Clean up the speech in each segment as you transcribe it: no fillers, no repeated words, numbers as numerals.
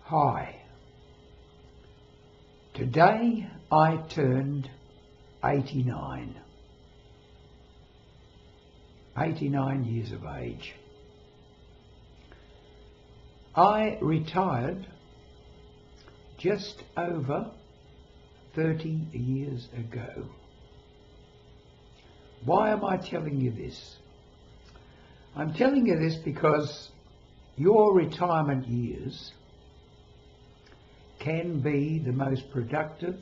Hi. Today I turned 89. 89 years of age. I retired just over 30 years ago. Why am I telling you this? I'm telling you this because your retirement years can be the most productive,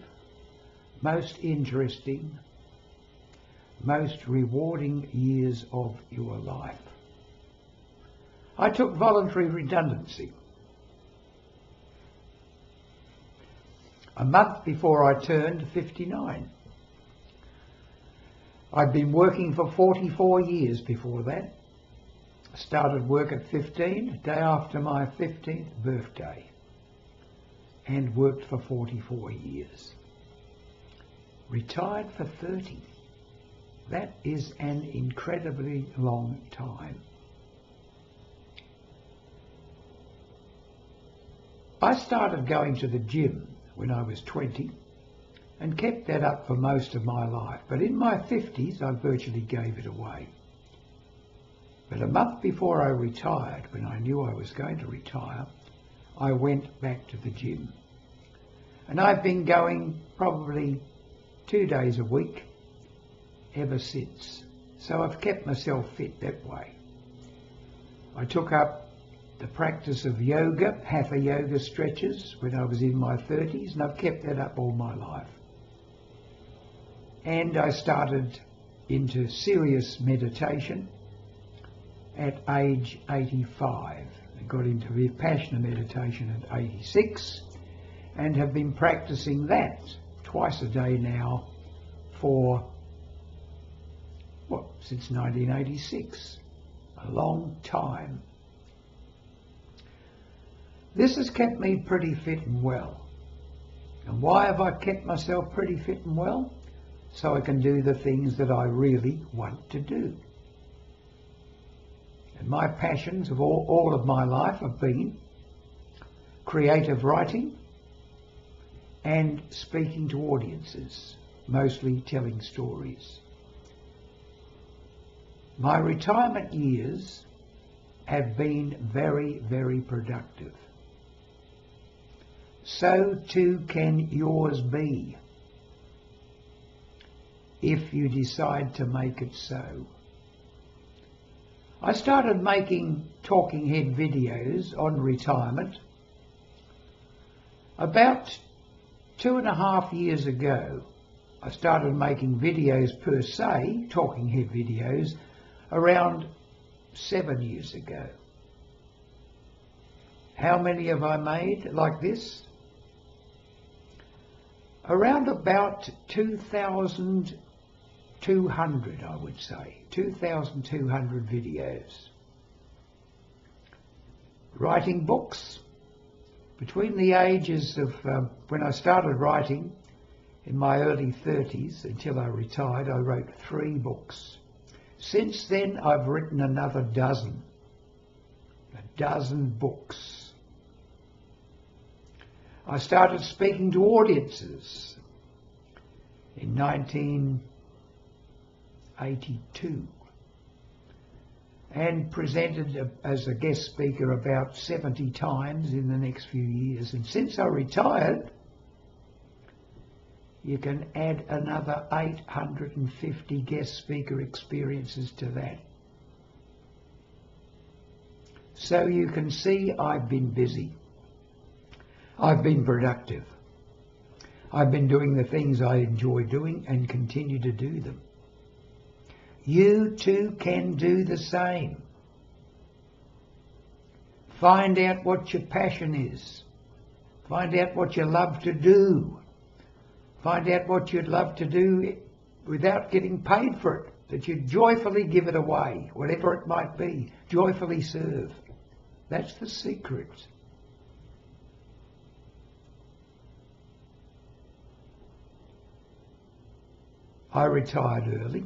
most interesting, most rewarding years of your life. I took voluntary redundancy a month before I turned 59. I'd been working for 44 years before that. I started work at 15, day after my 15th birthday, and worked for 44 years. Retired for 30. That is an incredibly long time. I started going to the gym when I was 20 and kept that up for most of my life, but in my 50s I virtually gave it away. But a month before I retired, when I knew I was going to retire, I went back to the gym. And I've been going probably 2 days a week ever since. So I've kept myself fit that way. I took up the practice of yoga, hatha yoga stretches, when I was in my 30s, and I've kept that up all my life. And I started into serious meditation at age 85. I got into Vipassana meditation at 86 and have been practicing that twice a day now for, since 1986. A long time. This has kept me pretty fit and well. And why have I kept myself pretty fit and well? So I can do the things that I really want to do. And my passions of all of my life have been creative writing and speaking to audiences, mostly telling stories. My retirement years have been very, very productive. So too can yours be, if you decide to make it so. I started making talking head videos on retirement about 2.5 years ago. I started making videos per se, talking head videos, around 7 years ago. How many have I made like this? Around about 2,200, I would say. 2,200 videos. Writing books. Between the ages of when I started writing in my early 30s until I retired, I wrote 3 books. Since then, I've written another dozen. A dozen books. I started speaking to audiences in 1982 and presented as a guest speaker about 70 times in the next few years. And since I retired, you can add another 850 guest speaker experiences to that. So you can see I've been busy. I've been productive. I've been doing the things I enjoy doing and continue to do them. You too can do the same. Find out what your passion is. Find out what you love to do. Find out what you'd love to do without getting paid for it, that you joyfully give it away, whatever it might be, joyfully serve. That's the secret. I retired early,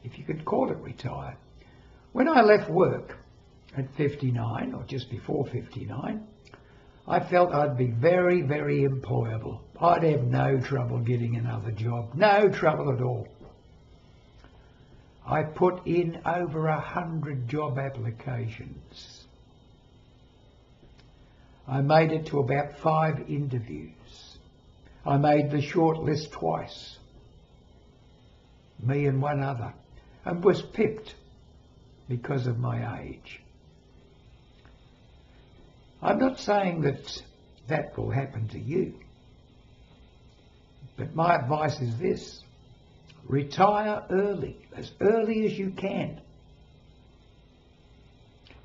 if you could call it retired. When I left work at 59, or just before 59, I felt I'd be very, very employable. I'd have no trouble getting another job. No trouble at all. I put in over 100 job applications. I made it to about 5 interviews. I made the short list twice, me and one other, and was picked because of my age. I'm not saying that that will happen to you, but my advice is this: retire early as you can,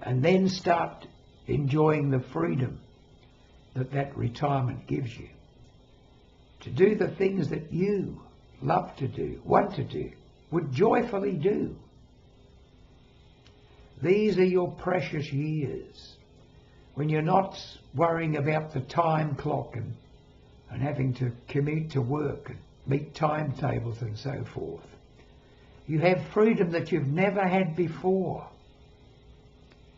and then start enjoying the freedom that retirement gives you, to do the things that you love to do, want to do, would joyfully do. These are your precious years when you're not worrying about the time clock and having to commute to work and meet timetables and so forth. You have freedom that you've never had before.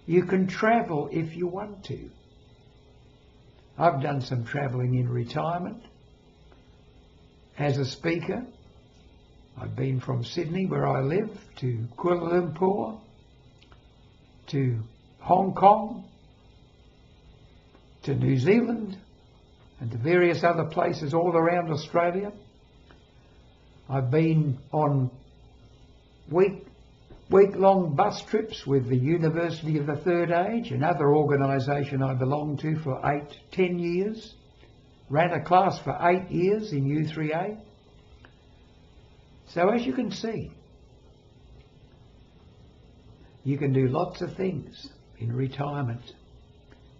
You can travel if you want to. I've done some travelling in retirement. As a speaker, I've been from Sydney, where I live, to Kuala Lumpur, to Hong Kong, to New Zealand, and to various other places all around Australia. I've been on week-long bus trips with the University of the Third Age, another organisation I belonged to for 10 years. Ran a class for 8 years in U3A. So as you can see, you can do lots of things in retirement,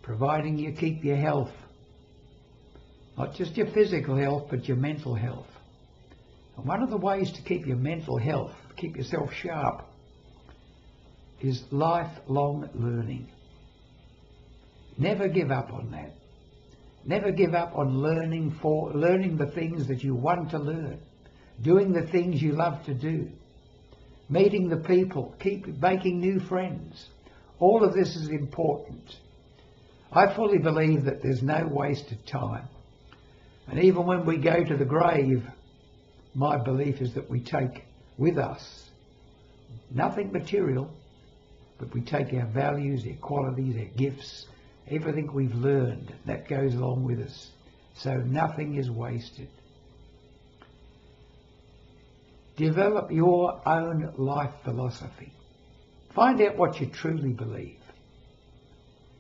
providing you keep your health. Not just your physical health, but your mental health. And one of the ways to keep your mental health, keep yourself sharp, is lifelong learning. Never give up on that. Never give up on learning the things that you want to learn, doing the things you love to do, meeting the people, keep making new friends. All of this is important. I fully believe that there's no wasted time. And even when we go to the grave, my belief is that we take with us nothing material, but we take our values, our qualities, our gifts, everything we've learned, that goes along with us. So nothing is wasted. Develop your own life philosophy. Find out what you truly believe.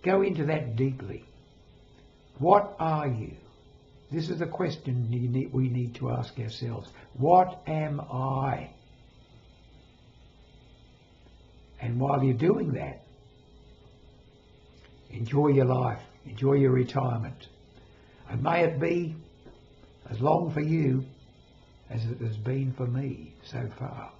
Go into that deeply. What are you? This is a question we need to ask ourselves. What am I? And while you're doing that, enjoy your life, enjoy your retirement. And may it be as long for you as it has been for me so far.